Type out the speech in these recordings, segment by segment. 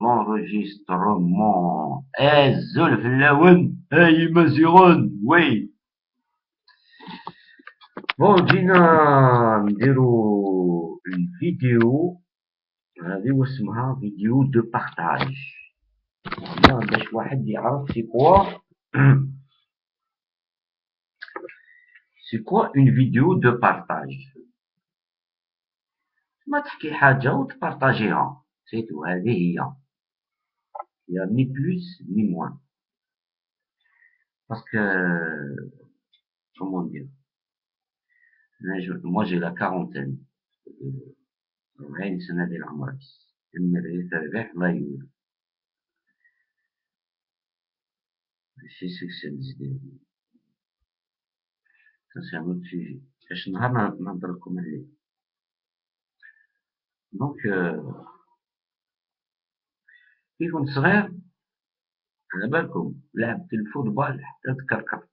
l'enregistrement. Zul Flaoun, hey Maziron, oui. Bon, جينا نديرو une vidéo, هذه واسمها vidéo de partage. باش واحد يعرف c'est quoi une vidéo de partage. ما تحكي حاجة وتبارطاجيها، سيتو، هذه هي. Il y a ni plus ni moins. Parce que, comment dire, moi j'ai la quarantaine. 40 سنة ديال عمري. المريض الربح الله يولي. ماشي سكسياليست ديالي. Ça c'est un autre sujet. باش نهار نهضر لكم عليه. Donc, كي كنت صغير على بالكم لعبت الفوتبال حتى تكركرت.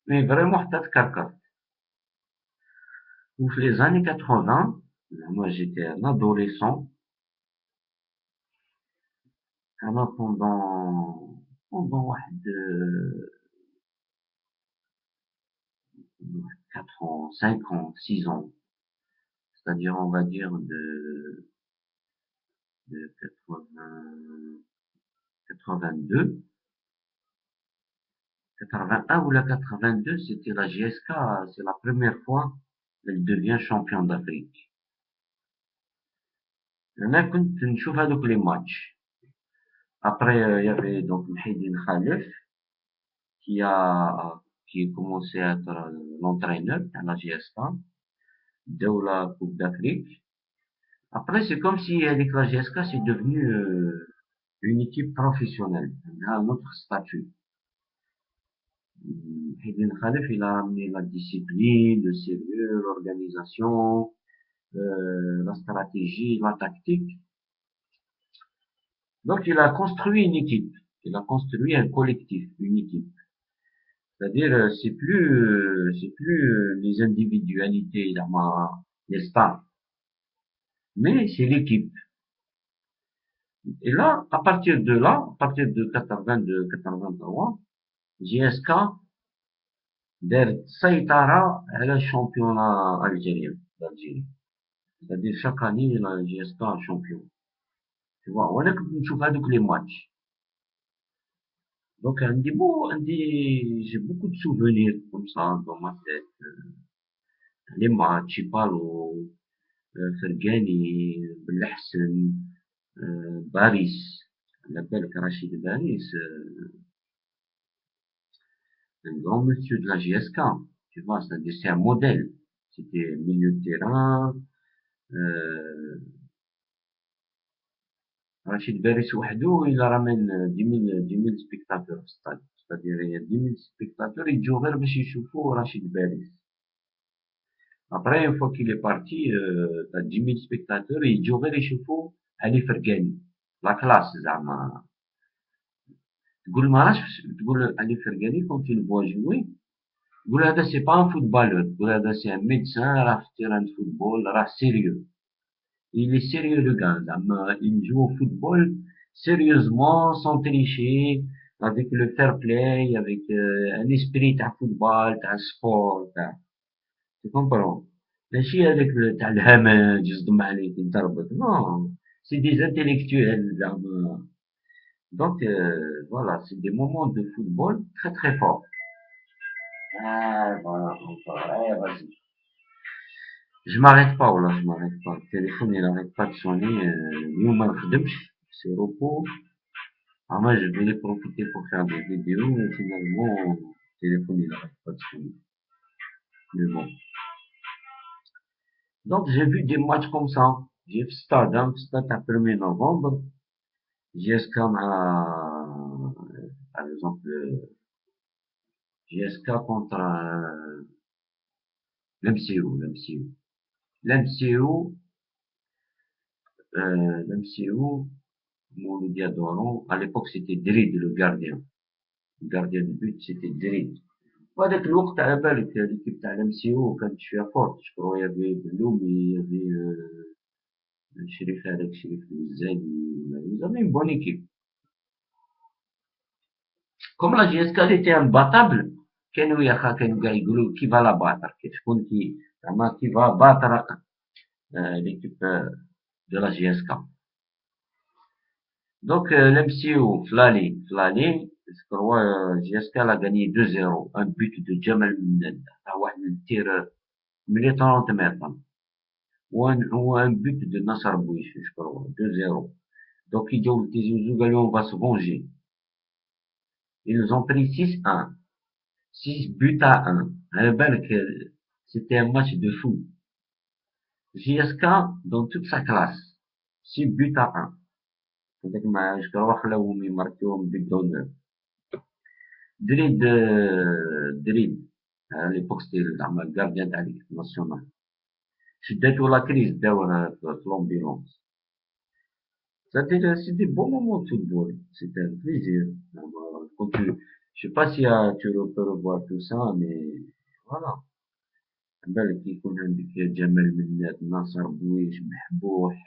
مي فريمون حتى تكركرت. وفي les années 80, moi j'étais un adolescent. Alors pendant واحد 4 ans, 5 ans, 6 ans, c'est-à-dire on va dire de 82, 81 ou la 82, c'était la JSK, c'est la première fois qu'elle devient champion d'Afrique. أنا كنت نشوف هذوك les matchs. Après, il y avait donc Mhidine Khalif qui commençait à être l'entraîneur à la JSK, de la Coupe d'Afrique. Après, c'est comme si avec la JSK, c'est devenu une équipe professionnelle, un autre statut. Mhidine Khalif, il a amené la discipline, le sérieux, l'organisation, la stratégie, la tactique. Donc, il a construit une équipe. Il a construit un collectif, une équipe. C'est-à-dire, c'est plus les individualités, les stars. Mais c'est l'équipe. Et là, à partir de 82, 83, JSK دارت سيطرة على الشامبيونات الجزائري d'Algérie. C'est-à-dire chaque année la JSK champion. Tu vois, وانا كنت نشوف هذوك les matchs. Donc j'ai beaucoup de souvenirs comme ça dans ma tête. Les matchs, Palo, Fergani, Belhassan, Baris, on l'appelle Rachid Baris, un grand monsieur de la JSK, tu vois, c'est un modèle. C'était milieu de terrain, Rachid Baris وحده il ramène 10 000 spectateurs au stade. C'est-à-dire il y a 10 000 spectateurs يجوا غير باش يشوفوا رشيد باريس. Après, une fois qu'il est parti, t'as 10 000 spectateurs يجوا غير يشوفوا علي فرقاني. La classe زعما. تقول ما راش تقول علي فرقاني quand tu le vois jouer. تقول هذا c'est pas un footballeur. تقول هذا c'est un médecin راه في terrain de football راه sérieux. Il est sérieux le gars. Il joue au football sérieusement, sans tricher, avec le fair play, avec un esprit de football, de sport. Tu comprends? ماشي هذاك تاع الهمج يصدم عليك يضربك. Non, c'est des intellectuels زعما. Donc voilà, c'est des moments de football très très forts. Ah voilà, encore. Eh, vas-y. Je m'arrête pas, voilà, je m'arrête pas. Le téléphone, il arrête pas de sonner. Nous, c'est repos. Alors moi, je voulais profiter pour faire des vidéos, mais finalement, le téléphone, il arrête pas de sonner. Mais bon. Donc, j'ai vu des matchs comme ça. J'ai fait stade, hein, stade à 1er novembre. JSK par exemple, JSK contre l'MCO. L'MCO, Mouloudi Adoran, à l'époque c'était Drid le gardien. Le gardien de but c'était Drid. وهذاك الوقت على بالك l'équipe تاع l'MCO كانت شوية فورت. Je crois il y avait Beloum, il y avait شريف هذاك شريف الزاني ils avaient une bonne équipe. Comme la GSK elle était imbattable, كانوا يا أخا كانوا قاعد يقولوا qui va la battre, شكون زعما qui va battre l'équipe de la GSK. Donc l'MCO Flali, je crois GSK a gagné 2-0, un but de Jamal Mned, واحد من التير من 30 متر, ou un but de Nassar Bouiche, je crois, 2-0. Donc ils ont on va se venger. Ils nous ont pris 6-1. 6 buts à 1. C'était un match de fou. JSK, dans toute sa classe, 6 buts à 1. Je crois que là où ils marqué un but d'honneur. Drid, à l'époque c'était le gardien de l'équipe nationale. شدته la crise داورها في l'ambulance. C'est des bons moments de football. C'était un plaisir. Quand je sais pas si tu peux revoir tout ça, mais voilà. بالك يكون عندك جمال منات, ناصر بويش, محبوح,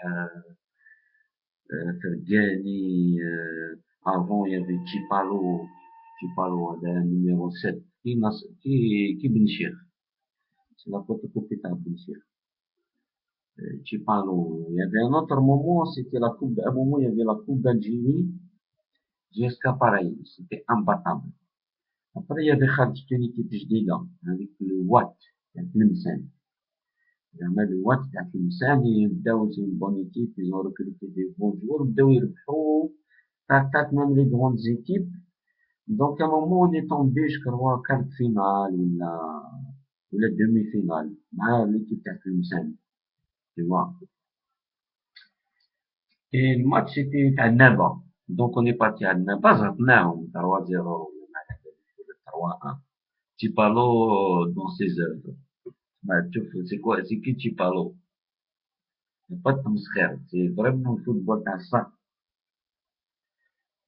فرقاني, avant il y avait Chipalo هذا numéro 7, كي بن شيخ, c'est la photocopie تاع بن شيخ. Chipalo. Il y avait un autre moment, c'était la coupe, à un moment il y avait la coupe d'Algérie, jusqu'à pareil, c'était imbattable. Après il y avait Khalid une équipe جديدة, avec le Watt, Tlemcen. زعما الوات تاع تلمسان بداو سي بون ايكيب, ils ont recruté des bons joueurs, بداو يربحوا تاك même les grandes équipes. Donc à un moment on est tombé, je crois, quart de finale ولا demi-finale مع l'équipe تاع تلمسان, tu vois. Et le match c'était تاع النبا, donc on est parti à النبا, زرطناهم 3-0 ولا 3-1. Tipalo dans ses œuvres. Bah, c'est quoi, c'est qui Tipalo? Il n'y a pas de transfert, c'est vraiment le football à ça.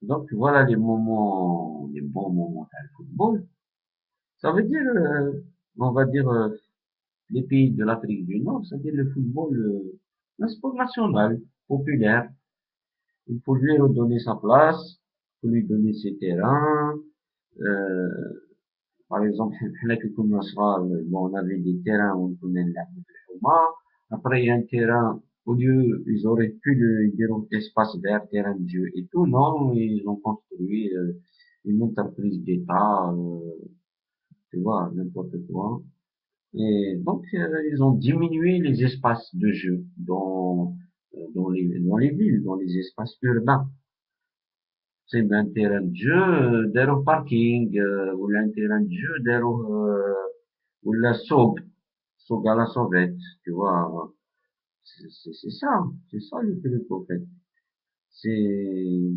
Donc voilà les moments, les bons moments dans le football. Ça veut dire, on va dire, les pays de l'Afrique du Nord, ça veut dire le football, un sport national, populaire. Il faut lui redonner sa place, il faut lui donner ses terrains. Par exemple, on avait des terrains où on pouvait نلعبوا في الحومة. Après, il y a un terrain, au lieu, ils auraient pu le dire espace vert, terrain de jeu et tout, non, ils ont construit une entreprise d'État, tu vois, n'importe quoi. Et donc, ils ont diminué les espaces de jeu dans les villes, dans les espaces urbains. C'est un terrain de jeu, داروا parking, ou un terrain de jeu, ou la souk à la sauvette, tu vois. C'est ça le truc, en fait. C'est,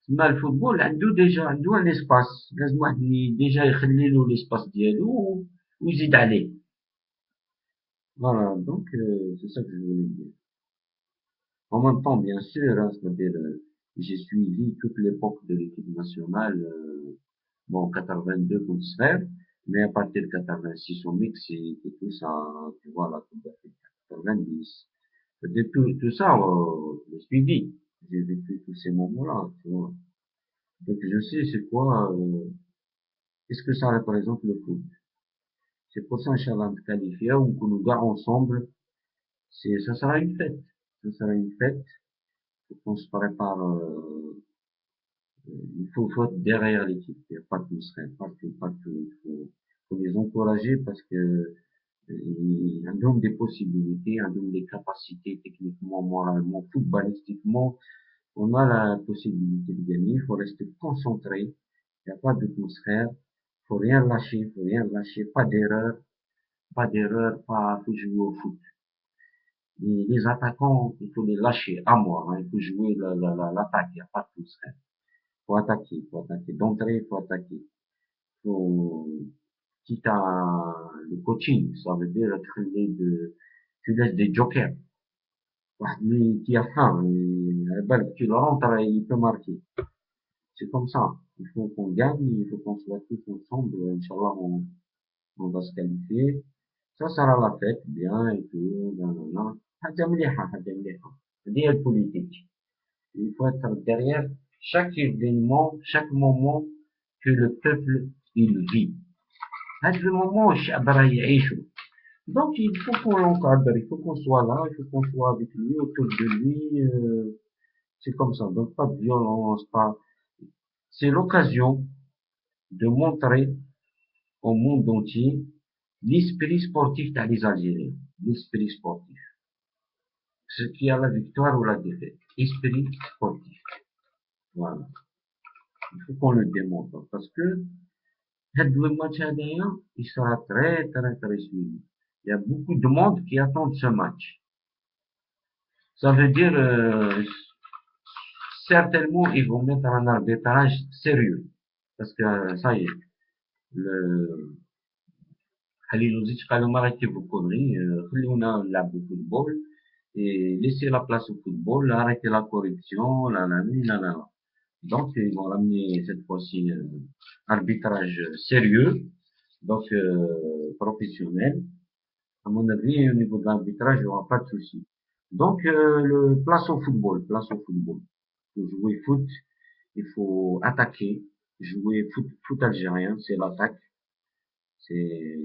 ما الفوتبول عنده un espace, لازم واحد déjà يخلي له l'espace ديالو ويزيد عليه. Voilà, donc c'est ça que je voulais dire. En même temps, bien sûr, hein, c'est-à-dire, j'ai suivi toute l'époque de l'équipe nationale, bon, 82 pour se faire, mais à partir de 86 au mix, et tout ça, tu vois, la Coupe d'Afrique 90. C'est-à-dire tout ça, je l'ai suivi. J'ai vécu tous ces moments-là, tu vois. Donc je sais c'est quoi, qu'est-ce que ça représente le foot. C'est pour ça, Inch'Allah, de qualifier, ou qu'on nous garde ensemble, ça sera une fête. Ça sera une fête. On se prépare, faut être derrière l'équipe. Il n'y a pas de serait, pas tout. Faut les encourager parce que ils ont des possibilités, ils ont des capacités techniquement, moralement, footballistiquement. On a la possibilité de gagner. Il faut rester concentré. Il n'y a pas d'atmosphère. Faut rien lâcher, faut rien lâcher. Pas, faut jouer au foot. Les attaquants, il faut les lâcher à moi, hein. Il faut jouer l'attaque. Il n'y a pas d'atmosphère. Faut attaquer. D'entrée, faut attaquer. Faut, quitte à le coaching, ça veut dire tu laisses des jokers. Qui a faim, tu le rentres, il peut marquer. C'est comme ça. Il faut qu'on gagne, il faut qu'on soit tous ensemble. Inch'Allah, on va se qualifier. Ça sera la fête, bien et tout. حاجة مليحة. هذه هي البوليتيك. Il faut être derrière chaque événement, chaque moment que le peuple il vit. هذا le moment الشعب راه يعيشه. Donc il faut qu'on l'encadre, il faut qu'on soit là, il faut qu'on soit avec lui, autour de lui. C'est comme ça. Donc pas de violence, pas. C'est l'occasion de montrer au monde entier l'esprit sportif des Algériens. L'esprit sportif. Ce qui a la victoire ou la défaite. Esprit sportif. Voilà. Il faut qu'on le démontre. Parce que le match il sera très, très, très suivi. Il y a beaucoup de monde qui attendent ce match. Ça veut dire, certainement, ils vont mettre un arbitrage sérieux. Parce que, ça y est, le, Khalilouzic, قال لهم arrêtez vos conneries, خلونا نلعب au football, et laissez la place au football, arrêtez la corruption, la, la, la. Donc, ils vont ramener cette fois-ci arbitrage sérieux, donc professionnel. À mon avis, au niveau de l'arbitrage, il n'y aura pas de souci. Donc, le place au football, place au football. Il faut jouer foot, il faut attaquer, jouer foot algérien, c'est l'attaque. C'est,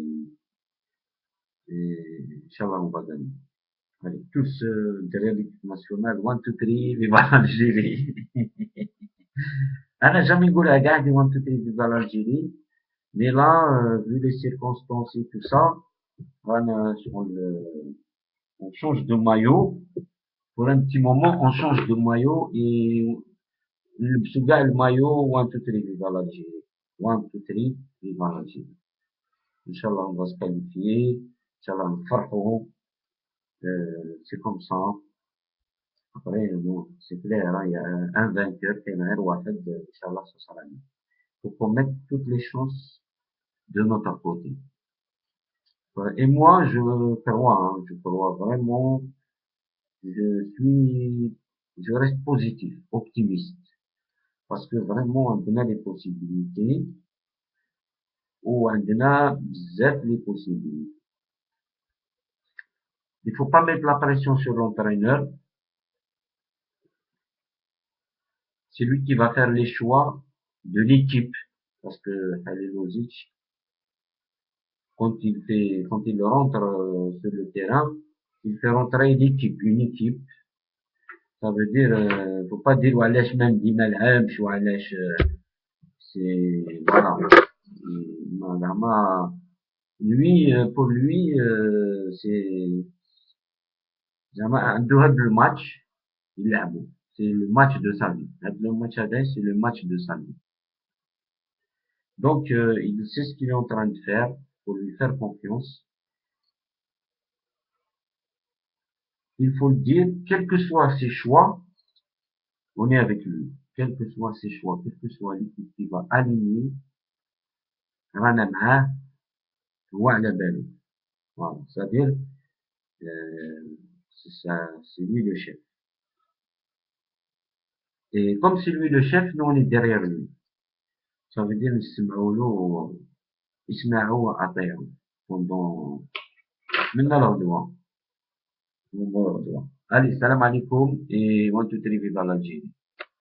Inch'Allah, on va gagner. Allez, tous derrière l'équipe nationale, 1, 2, 3, viva l'Algérie. أنا jamais نقولها كاع دي 1, 2, 3, viva l'Algérie. Mais là, vu les circonstances et tout ça, on change de maillot. Pour un petit moment, on change de maillot et le maillot 1, 2, 3, viva l'Algérie. 1, 2, 3, viva l'Algérie. Inch'Allah, on va se qualifier. Inch'Allah, on c'est comme ça. Après, bon, c'est clair, hein, il y a un vainqueur, qui est un Wahed, Inch'Allah, ce sera lui. Faut qu'on mette toutes les chances de notre côté. Et moi, je crois vraiment, je reste positif, optimiste. Parce que vraiment, on a des possibilités, ou on a les possibilités. Il faut pas mettre la pression sur l'entraîneur. C'est lui qui va faire les choix de l'équipe. Parce que Halilovic, quand il rentre sur le terrain, il fait rentrer l'équipe, une équipe. Ça veut dire, faut pas dire وعلاش ما نلعبش وعلاش c'est voilà. Lui, pour lui, c'est un match, il a bon. C'est le match de sa vie. Le match c'est le match de sa vie. Donc, il sait ce qu'il est en train de faire pour lui faire confiance. Il faut le dire, quels que soient ses choix, on est avec lui. Quels que soient ses choix, quelle que soit l'équipe qui va aligner, رانا معاه هو على باله. Voilà. C'est-à-dire, c'est lui le chef. Et comme c'est lui le chef, nous on est derrière lui. Ça veut dire نسمعوا له يسمعوا وأطيعوا pendant منا l'ordre. Allez, salam alaikum et 1, 2, 3, vive l'Algérie.